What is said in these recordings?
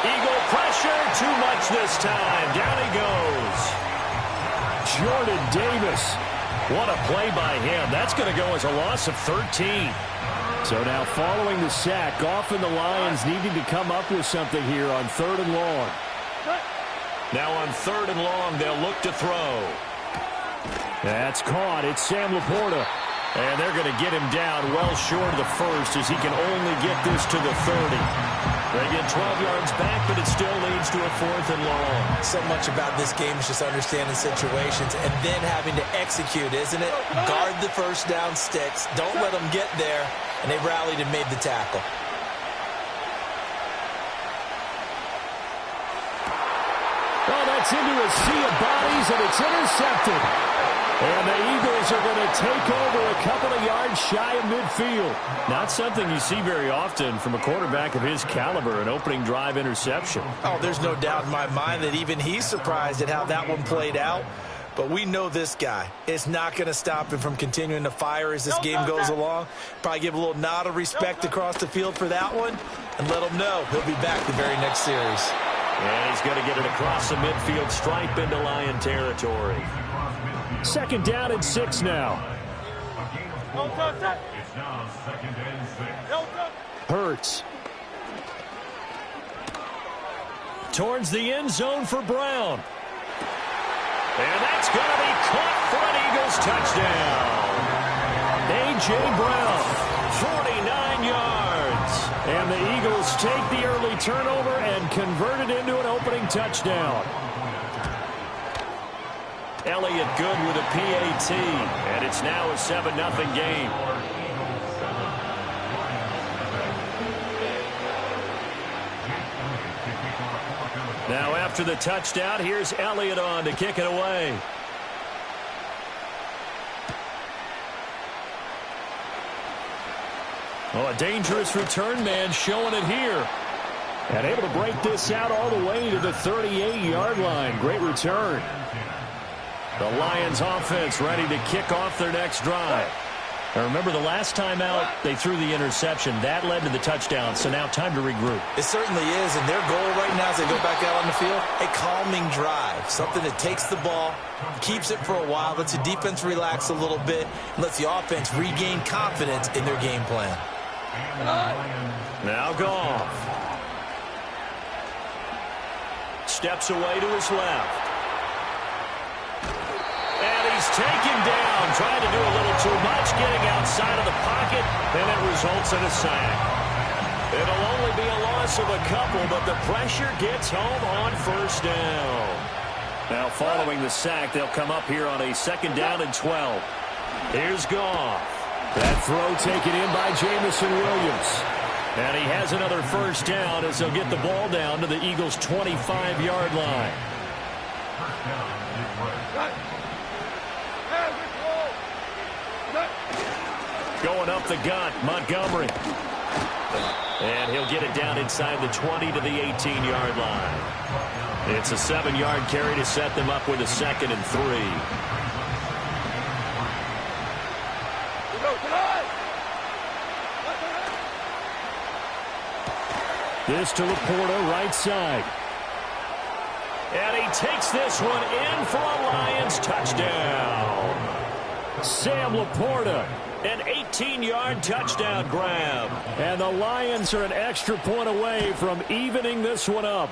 Eagle pressure, too much this time. Down he goes. Jordan Davis. What a play by him. That's going to go as a loss of 13. So now following the sack, Goff and the Lions needing to come up with something here on 3rd and long. Now on 3rd and long, they'll look to throw. That's caught. It's Sam Laporta. And they're going to get him down well short of the first as he can only get this to the 30. They get 12 yards back, but it still leads to a 4th and long. So much about this game is just understanding situations and then having to execute, isn't it? Guard the first down sticks. Don't let them get there. And they rallied and made the tackle. Well, that's into a sea of bodies, and it's intercepted. And the Eagles are going to take over a couple of yards shy of midfield. Not something you see very often from a quarterback of his caliber, an opening drive interception. Oh, there's no doubt in my mind that even he's surprised at how that one played out. But we know this guy. It's not going to stop him from continuing to fire as this game goes along. Probably give a little nod of respect across the field for that one and let him know he'll be back the very next series. And he's going to get it across the midfield stripe into Lion territory. 2nd down and 6 now. Hurts. Towards the end zone for Brown. And that's going to be caught for an Eagles touchdown. A.J. Brown, 49 yards. And the Eagles take the early turnover and convert it into an opening touchdown. Elliott good with a PAT, and it's now a 7-0 game. Now after the touchdown, here's Elliott on to kick it away. Oh, a dangerous return man showing it here. And able to break this out all the way to the 38-yard line. Great return. The Lions offense ready to kick off their next drive. Now remember, the last time out, they threw the interception. That led to the touchdown, so now time to regroup. It certainly is, and their goal right now as they go back out on the field, a calming drive. Something that takes the ball, keeps it for a while, lets the defense relax a little bit, and lets the offense regain confidence in their game plan. Now Goff. Steps away to his left. And he's taken down, trying to do a little too much, getting outside of the pocket, and it results in a sack. It'll only be a loss of a couple, but the pressure gets home on 1st down. Now following the sack, they'll come up here on a 2nd down and 12. Here's Goff. That throw taken in by Jamison Williams. And he has another 1st down as they'll get the ball down to the Eagles' 25-yard line. Going up the gut, Montgomery. And he'll get it down inside the 20 to the 18-yard line. It's a 7-yard carry to set them up with a 2nd and 3. This to Laporta, right side. And he takes this one in for a Lions touchdown. Sam Laporta, an 18-yard touchdown grab. And the Lions are an extra point away from evening this one up.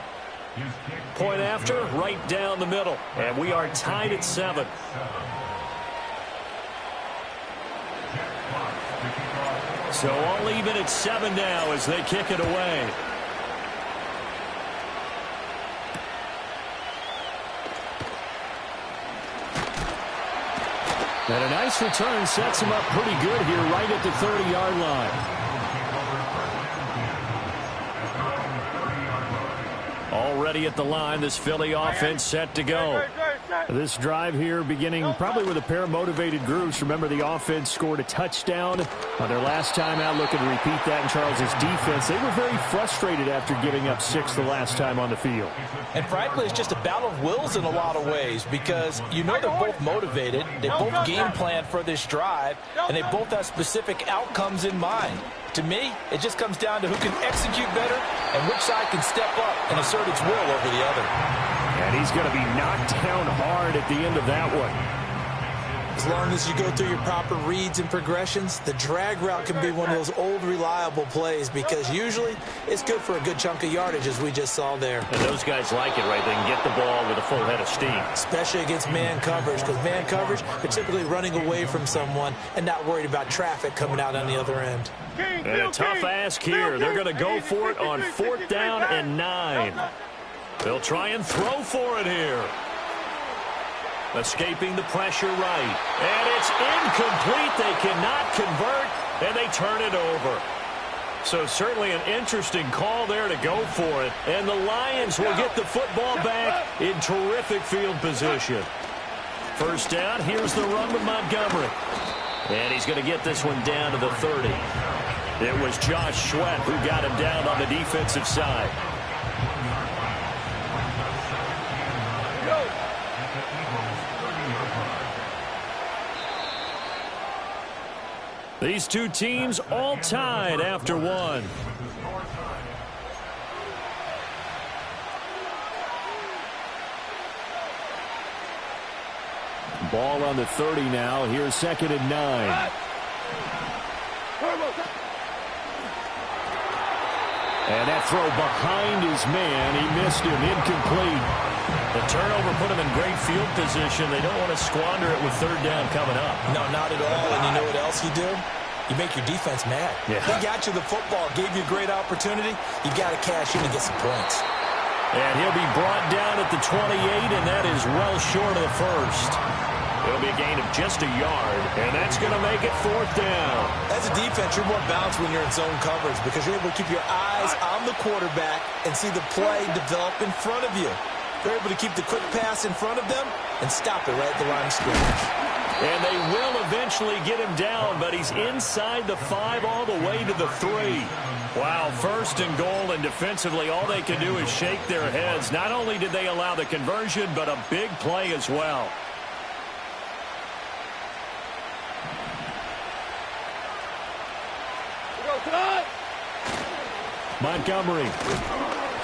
Point after, right down the middle. And we are tied at 7. So all even at 7 now as they kick it away. And a nice return sets him up pretty good here right at the 30-yard line. Already at the line, this Philly offense set to go. This drive here beginning probably with a pair of motivated groups. Remember, the offense scored a touchdown on their last time out, looking to repeat that in Charles's defense. They were very frustrated after giving up 6 the last time on the field. And frankly, it's just a battle of wills in a lot of ways because you know they're both motivated. They both game plan for this drive, and they both have specific outcomes in mind. To me, it just comes down to who can execute better and which side can step up and assert its will over the other. And he's going to be knocked down hard at the end of that one. As long as you go through your proper reads and progressions, the drag route can be one of those old reliable plays because usually it's good for a good chunk of yardage, as we just saw there. And those guys like it, right? They can get the ball with a full head of steam. Especially against man coverage, because man coverage, they're typically running away from someone and not worried about traffic coming out on the other end. And a tough ask here. They're going to go for it on 4th down and 9. They'll try and throw for it here. Escaping the pressure right. And it's incomplete. They cannot convert, and they turn it over. So certainly an interesting call there to go for it. And the Lions will get the football back in terrific field position. 1st down, here's the run with Montgomery. And he's going to get this one down to the 30. It was Josh Sweat who got him down on the defensive side. These two teams all tied after one. Ball on the 30 now. Here's 2nd and 9. And that throw behind his man. He missed him. Incomplete. The turnover put him in great field position. They don't want to squander it with 3rd down coming up. No, not at all. And you know what else you do? You make your defense mad. Yeah. They got you the football, gave you a great opportunity. You got to cash in and get some points. And he'll be brought down at the 28, and that is well short of the 1st. It'll be a gain of just a yard, and that's going to make it 4th down. As a defense, you're more balanced when you're in zone coverage because you're able to keep your eyes on the quarterback and see the play develop in front of you. They're able to keep the quick pass in front of them and stop it right at the line of scrimmage. And they will eventually get him down, but he's inside the 5 all the way to the 3. Wow, 1st and goal, and defensively all they can do is shake their heads. Not only did they allow the conversion, but a big play as well. Montgomery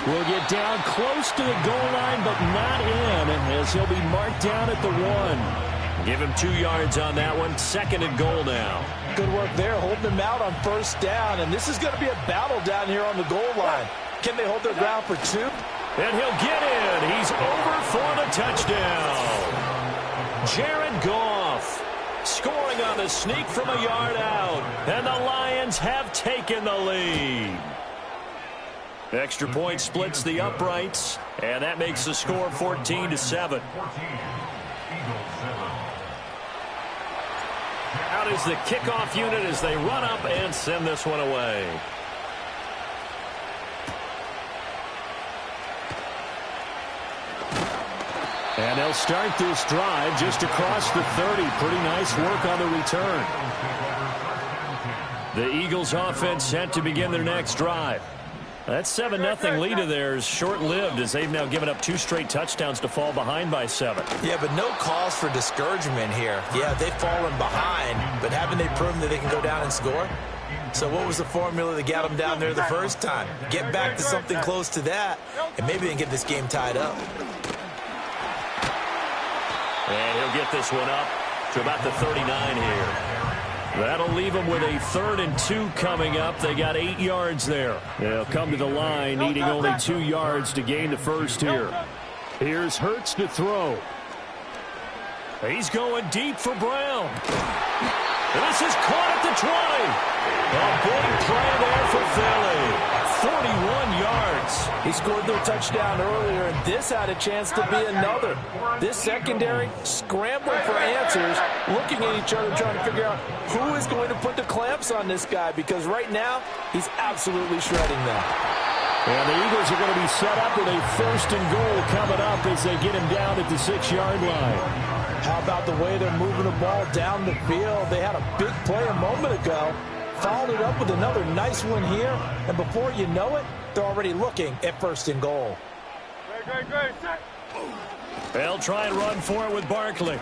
will get down close to the goal line, but not in, as he'll be marked down at the 1. Give him 2 yards on that one. 2nd and goal now. Good work there, holding them out on 1st down, and this is going to be a battle down here on the goal line. Can they hold their ground for 2? And he'll get in. He's over for the touchdown. Jared Goff scoring on the sneak from a yard out, and the Lions have taken the lead. Extra point splits the uprights, and that makes the score 14-7. Out is the kickoff unit as they run up and send this one away. And they'll start this drive just across the 30. Pretty nice work on the return. The Eagles offense set to begin their next drive. That 7-0 lead of theirs short-lived as they've now given up 2 straight touchdowns to fall behind by 7. Yeah, but no cause for discouragement here. Yeah, they've fallen behind, but haven't they proven that they can go down and score? So what was the formula that got them down there the first time? Get back to something close to that, and maybe they can get this game tied up. And he'll get this one up to about the 39 here. That'll leave them with a 3rd and 2 coming up. They got 8 yards there. They'll come to the line, needing only 2 yards to gain the 1st here. Here's Hurts to throw. He's going deep for Brown. And this is caught at the 20. A big play there for Philly. 41 yards. He scored their touchdown earlier, and this had a chance to be another. This secondary scrambling for answers, looking at each other, trying to figure out who is going to put the clamps on this guy, because right now, he's absolutely shredding them. And the Eagles are going to be set up with a 1st and goal coming up as they get him down at the 6-yard line. How about the way they're moving the ball down the field? They had a big play a moment ago. Followed it up with another nice one here, and before you know it, they're already looking at 1st and goal. Great. They'll try and run for it with Barkley.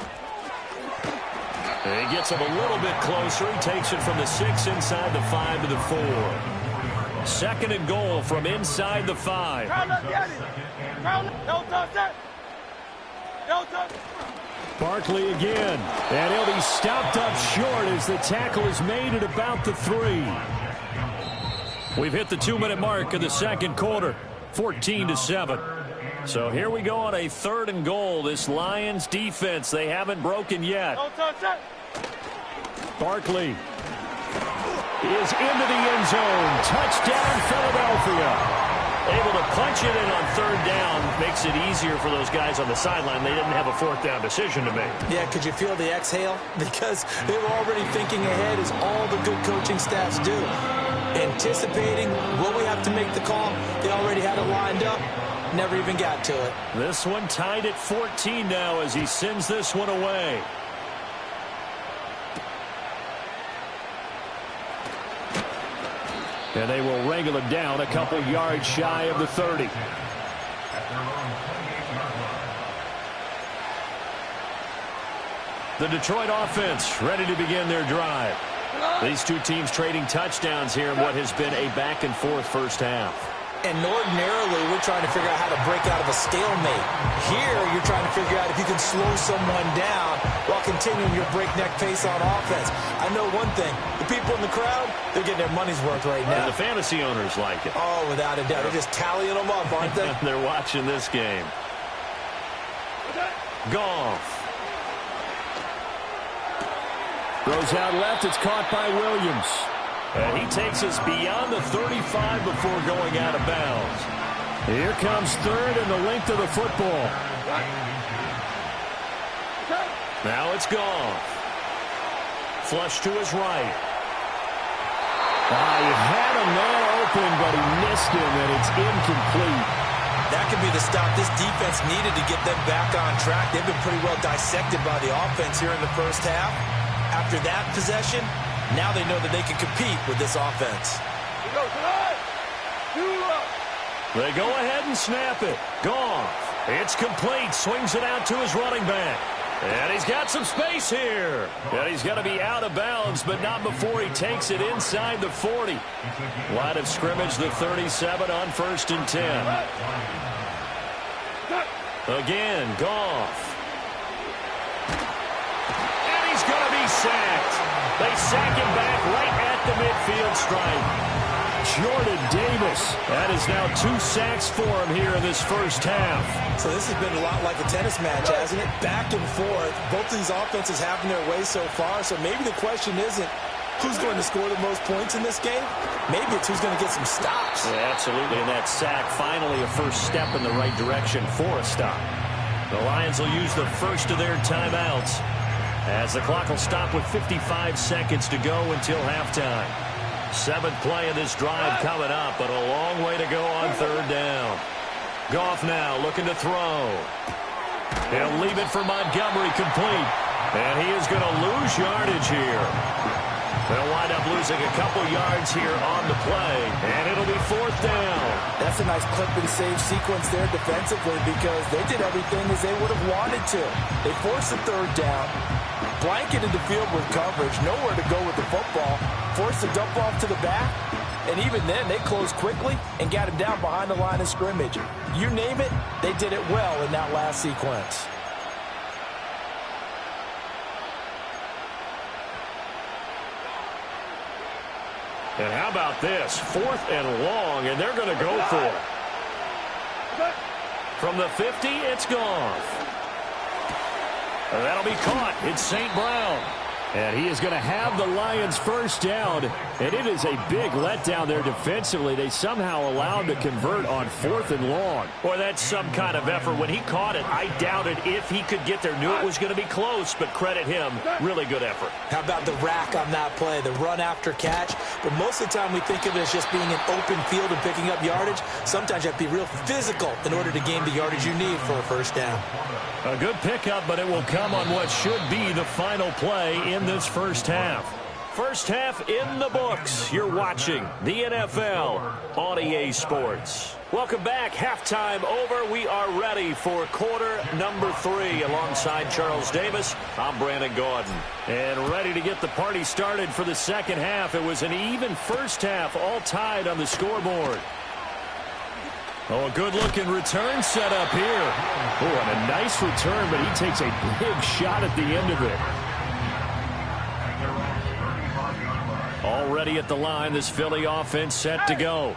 He gets him a little bit closer. He takes it from the 6 inside the 5 to the 4. 2nd and goal from inside the 5. Barkley again. And he'll be stopped up short as the tackle is made at about the 3. We've hit the 2-minute mark of the 2nd quarter. 14-7. So here we go on a 3rd and goal. This Lions defense, they haven't broken yet. Barkley is into the end zone. Touchdown, Philadelphia. Able to punch it in on 3rd down. Makes it easier for those guys on the sideline. They didn't have a 4th down decision to make. Yeah, could you feel the exhale? Because they were already thinking ahead, as all the good coaching staffs do. Anticipating, will we have to make the call? They already had it lined up. Never even got to it. This one tied at 14 now as he sends this one away. And they will wrangle it down a couple yards shy of the 30. The Detroit offense ready to begin their drive. These two teams trading touchdowns here in what has been a back-and-forth first half. And ordinarily, we're trying to figure out how to break out of a stalemate. Here, you're trying to figure out if you can slow someone down while continuing your breakneck pace on offense. I know one thing. The people in the crowd, they're getting their money's worth right now. And the fantasy owners like it. Oh, without a doubt. They're just tallying them up, aren't they? They're watching this game. Goff. Throws out left. It's caught by Williams. And he takes us beyond the 35 before going out of bounds. Here comes 3rd and the length of the football. Now it's Goff. Flush to his right. He had a man open, but he missed him, and it's incomplete. That could be the stop this defense needed to get them back on track. They've been pretty well dissected by the offense here in the first half. After that possession, now they know that they can compete with this offense. They go ahead and snap it. Goff. It's complete. Swings it out to his running back. And he's got some space here. And he's going to be out of bounds, but not before he takes it inside the 40. Line of scrimmage, the 37 on 1st and 10. Again, Goff. And he's going to be sacked. They sack him back right at the midfield stripe. Jordan Davis. That is now 2 sacks for him here in this first half. So this has been a lot like a tennis match, hasn't it? Back and forth. Both of these offenses having their way so far. So maybe the question isn't who's going to score the most points in this game. Maybe it's who's going to get some stops. Yeah, absolutely. And that sack, finally a first step in the right direction for a stop. The Lions will use the first of their timeouts as the clock will stop with 55 seconds to go until halftime. 7th play of this drive coming up, but a long way to go on 3rd down. Goff now looking to throw. He'll leave it for Montgomery complete. And he is going to lose yardage here. They'll wind up losing a couple yards here on the play, and it'll be 4th down. That's a nice clip and save sequence there defensively because they did everything as they would have wanted to. They forced the 3rd down, blanketed the field with coverage, nowhere to go with the football, forced the dump off to the back, and even then they closed quickly and got him down behind the line of scrimmage. You name it, they did it well in that last sequence. And how about this? 4th and long, and they're going to go for it. From the 50, it's Goff. And that'll be caught. It's St. Brown. And he is going to have the Lions first down. And it is a big letdown there defensively. They somehow allowed to convert on 4th and long. Boy, that's some kind of effort. When he caught it, I doubted if he could get there. Knew it was going to be close, but credit him. Really good effort. How about the rack on that play, the run after catch? But most of the time we think of it as just being an open field and picking up yardage. Sometimes you have to be real physical in order to gain the yardage you need for a first down. A good pickup, but it will come on what should be the final play in this first half. First half in the books. You're watching the NFL on EA Sports. Welcome back. Halftime over. We are ready for quarter number 3. Alongside Charles Davis, I'm Brandon Gaudin. And ready to get the party started for the second half. It was an even first half, all tied on the scoreboard. Oh, a good-looking return set up here. Oh, and a nice return, but he takes a big shot at the end of it. Already at the line, this Philly offense set to go.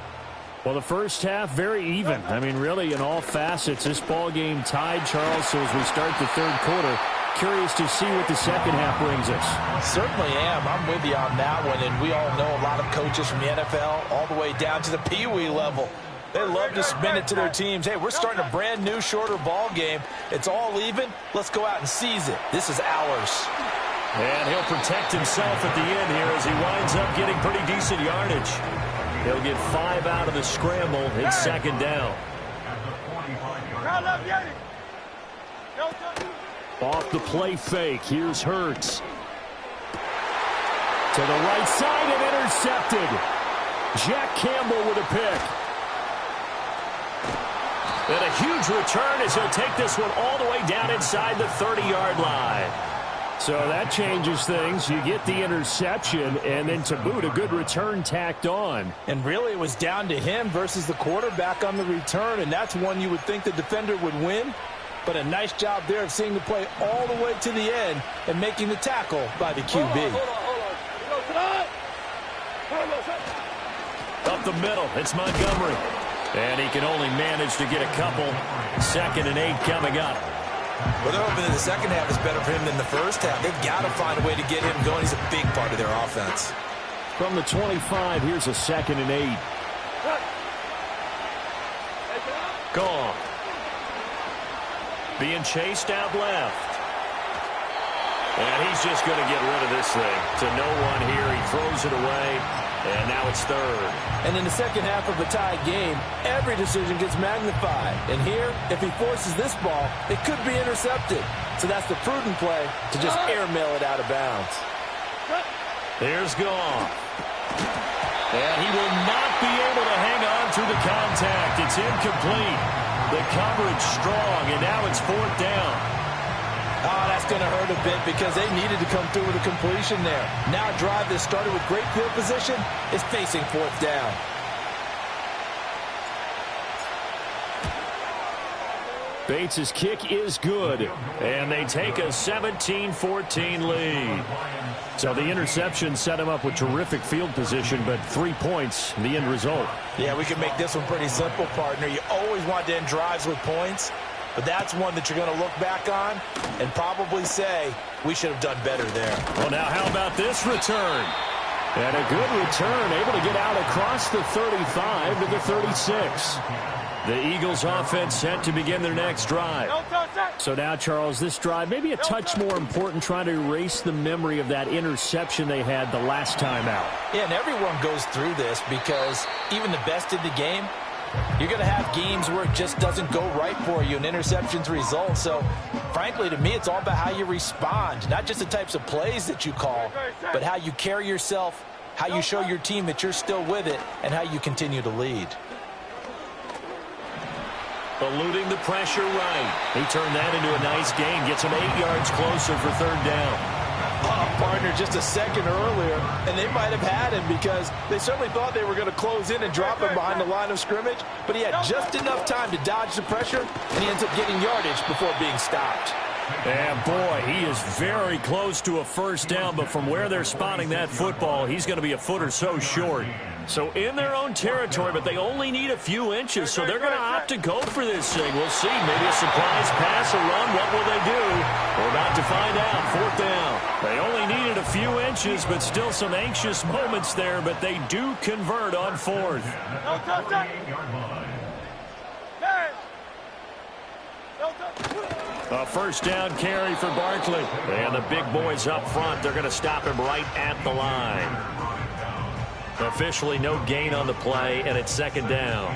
Well, the first half, very even. I mean, really, in all facets, this ball game tied, Charles. So as we start the third quarter, curious to see what the second half brings us. Certainly am. I'm with you on that one. And we all know a lot of coaches from the NFL all the way down to the Pee-wee level. They love to spin it to their teams. Hey, we're starting a brand new, shorter ball game. It's all even. Let's go out and seize it. This is ours. And he'll protect himself at the end here as he winds up getting pretty decent yardage. He'll get 5 out of the scramble. It's second down. Off the play fake. Here's Hurts. To the right side and intercepted. Jack Campbell with a pick. And a huge return as he'll take this one all the way down inside the 30-yard line. So that changes things. You get the interception, and then to boot, a good return tacked on. And really, it was down to him versus the quarterback on the return, and that's one you would think the defender would win. But a nice job there of seeing the play all the way to the end and making the tackle by the QB. Up the middle, it's Montgomery. And he can only manage to get a couple. 2nd and 8 coming up. Well, they're hoping that the second half is better for him than the first half. They've got to find a way to get him going. He's a big part of their offense. From the 25, here's a 2nd and 8. Gone. Being chased out left. And he's just going to get rid of this thing. To no one here. He throws it away. And now it's 3rd. And in the second half of a tied game, every decision gets magnified. And here, if he forces this ball, it could be intercepted. So that's the prudent play to just airmail it out of bounds. There's Goff. And he will not be able to hang on through the contact. It's incomplete. The coverage strong, and now it's 4th down. Oh, that's going to hurt a bit because they needed to come through with a completion there. Now a drive that started with great field position is facing 4th down. Bates' kick is good, and they take a 17-14 lead. So the interception set him up with terrific field position, but 3 points, the end result. Yeah, we can make this one pretty simple, partner. You always want to end drives with points. But that's one that you're going to look back on and probably say, we should have done better there. Well, now how about this return? And a good return, able to get out across the 35 to the 36. The Eagles offense set to begin their next drive. So now, Charles, this drive maybe a touch more important, trying to erase the memory of that interception they had the last time out. Yeah, and everyone goes through this because even the best in the game, you're going to have games where it just doesn't go right for you and interceptions result. So, frankly, to me, it's all about how you respond, not just the types of plays that you call, but how you carry yourself, how you show your team that you're still with it, and how you continue to lead. Eluding the pressure right. He turned that into a nice gain, gets him 8 yards closer for 3rd down. Partner just a second earlier, and they might have had him because they certainly thought they were going to close in and drop him behind the line of scrimmage, but he had just enough time to dodge the pressure, and he ends up getting yardage before being stopped. And, boy, he is very close to a 1st down, but from where they're spotting that football, he's going to be a foot or so short. So in their own territory, but they only need a few inches, so they're going to opt to go for this thing. We'll see. Maybe a surprise pass, a run. What will they do? We're about to find out. 4th down. They only needed a few inches, but still some anxious moments there, but they do convert on 4th. A 1st down carry for Barkley. And the big boys up front, they're going to stop him right at the line. Officially no gain on the play, and it's 2nd down.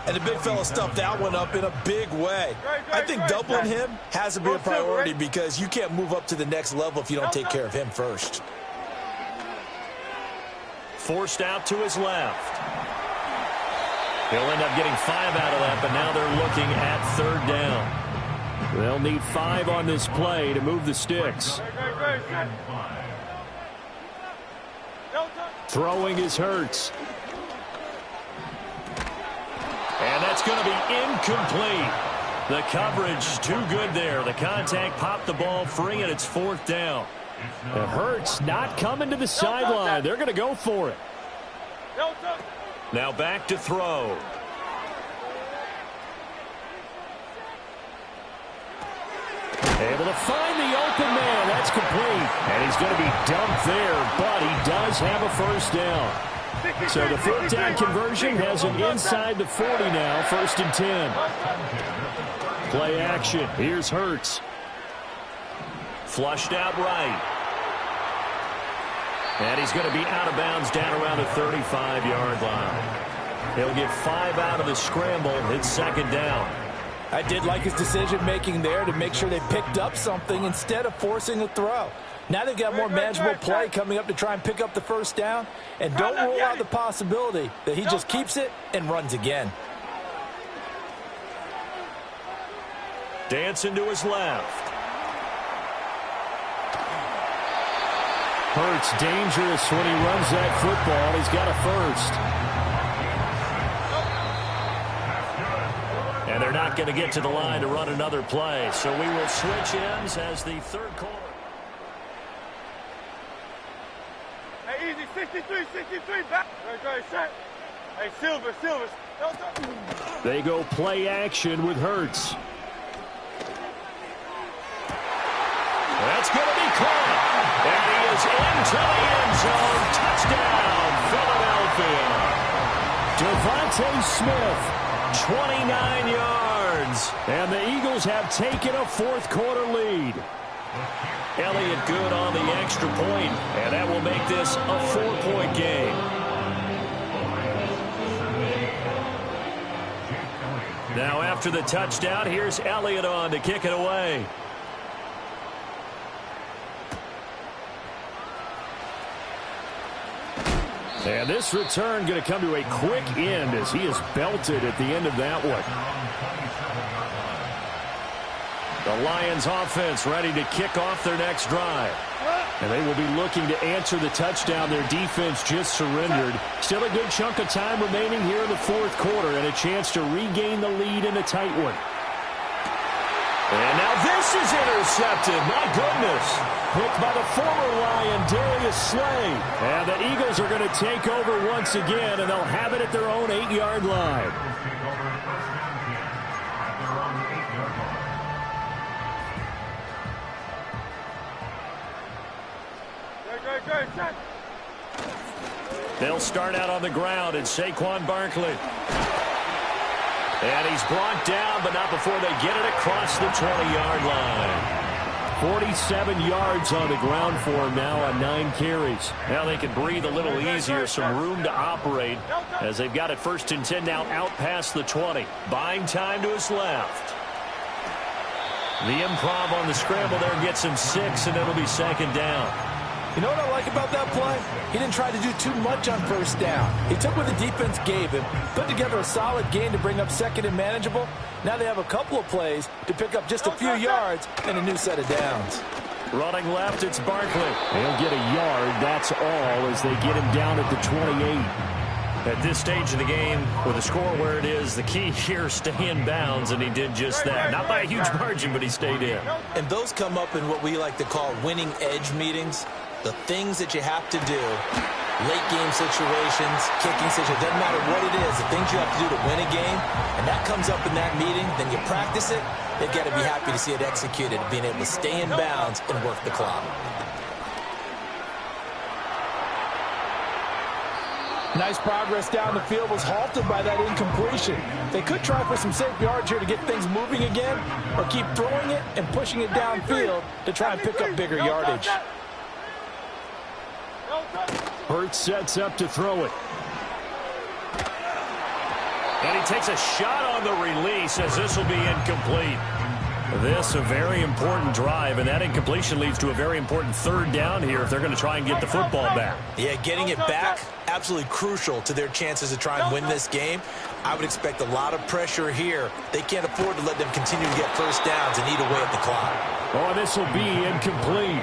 And the big fella stuffed that one up in a big way. I think doubling him has to be a priority because you can't move up to the next level if you don't take care of him first. forced out to his left. He'll end up getting 5 out of that, but now they're looking at 3rd down. They'll need 5 on this play to move the sticks. Throwing is Hurts. And that's going to be incomplete. The coverage too good there. The contact popped the ball free, and it's 4th down. And Hurts not coming to the sideline. They're going to go for it. Now back to throw. Able to find the open man. That's complete. And he's going to be dumped there, but he does have a 1st down. So the 4th down conversion has him inside the 40 now, 1st and 10. Play action. Here's Hurts. Flushed out right. And he's going to be out of bounds down around the 35-yard line. He'll get 5 out of the scramble. It's 2nd down. I did like his decision-making there to make sure they picked up something instead of forcing a throw. Now they've got more manageable play coming up to try and pick up the 1st down. And don't rule out the possibility that he just keeps it and runs again. Dancing to his left. Hurts dangerous when he runs that football. He's got a 1st. And they're not going to get to the line to run another play. So we will switch ends as the 3rd quarter. Hey, easy, 63, back. Go, set. Hey, Silver. They go play action with Hurts. That's going to be caught. And he is into the end zone. Touchdown, Philadelphia. Devontae Smith, 29 yards. And the Eagles have taken a 4th quarter lead. Elliott good on the extra point, and that will make this a 4-point game. Now after the touchdown, here's Elliott on to kick it away. And this return going to come to a quick end as he is belted at the end of that one. The Lions offense ready to kick off their next drive. And they will be looking to answer the touchdown their defense just surrendered. Still a good chunk of time remaining here in the 4th quarter and a chance to regain the lead in a tight one. And now this is intercepted. My goodness. Picked by the former Lion, Darius Slay. And the Eagles are going to take over once again, and they'll have it at their own 8-yard line. They'll start out on the ground, and Saquon Barkley. And he's brought down, but not before they get it across the 20-yard line. 47 yards on the ground for him now on 9 carries. Now they can breathe a little easier, some room to operate as they've got it 1st and 10 now out past the 20. Buying time to his left. The improv on the scramble there gets him 6, and it'll be 2nd down. You know what I like about that play? He didn't try to do too much on 1st down. He took what the defense gave him, put together a solid gain to bring up 2nd and manageable. Now they have a couple of plays to pick up just a few yards and a new set of downs. Running left, it's Barkley. They'll get a yard, that's all, as they get him down at the 28. At this stage of the game, with the score where it is, the key here is stay in bounds, and he did just that. Not by a huge margin, but he stayed in. And those come up in what we like to call winning edge meetings. The things that you have to do, late game situations, kicking situations, doesn't matter what it is, the things you have to do to win a game, and that comes up in that meeting, then you practice it, they've got to be happy to see it executed, being able to stay in bounds and work the clock. Nice progress down the field was halted by that incompletion. They could try for some safe yards here to get things moving again, or keep throwing it and pushing it downfield to try and pick up bigger yardage. Hurts sets up to throw it. And he takes a shot on the release as this will be incomplete. This a very important drive, and that incompletion leads to a very important third down here if they're going to try and get the football back. Yeah, getting it back, absolutely crucial to their chances to try and win this game. I would expect a lot of pressure here. They can't afford to let them continue to get first downs and eat away at the clock. Oh, this will be incomplete.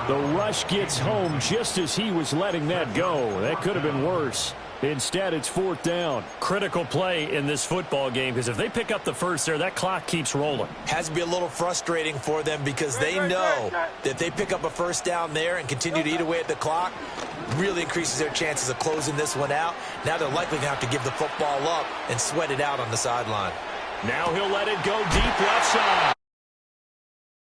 The rush gets home just as he was letting that go. That could have been worse. Instead, it's fourth down. Critical play in this football game because if they pick up the first there, that clock keeps rolling. Has to be a little frustrating for them because they know that if they pick up a first down there and continue to eat away at the clock, really increases their chances of closing this one out. Now they're likely going to have to give the football up and sweat it out on the sideline. Now he'll let it go deep left side.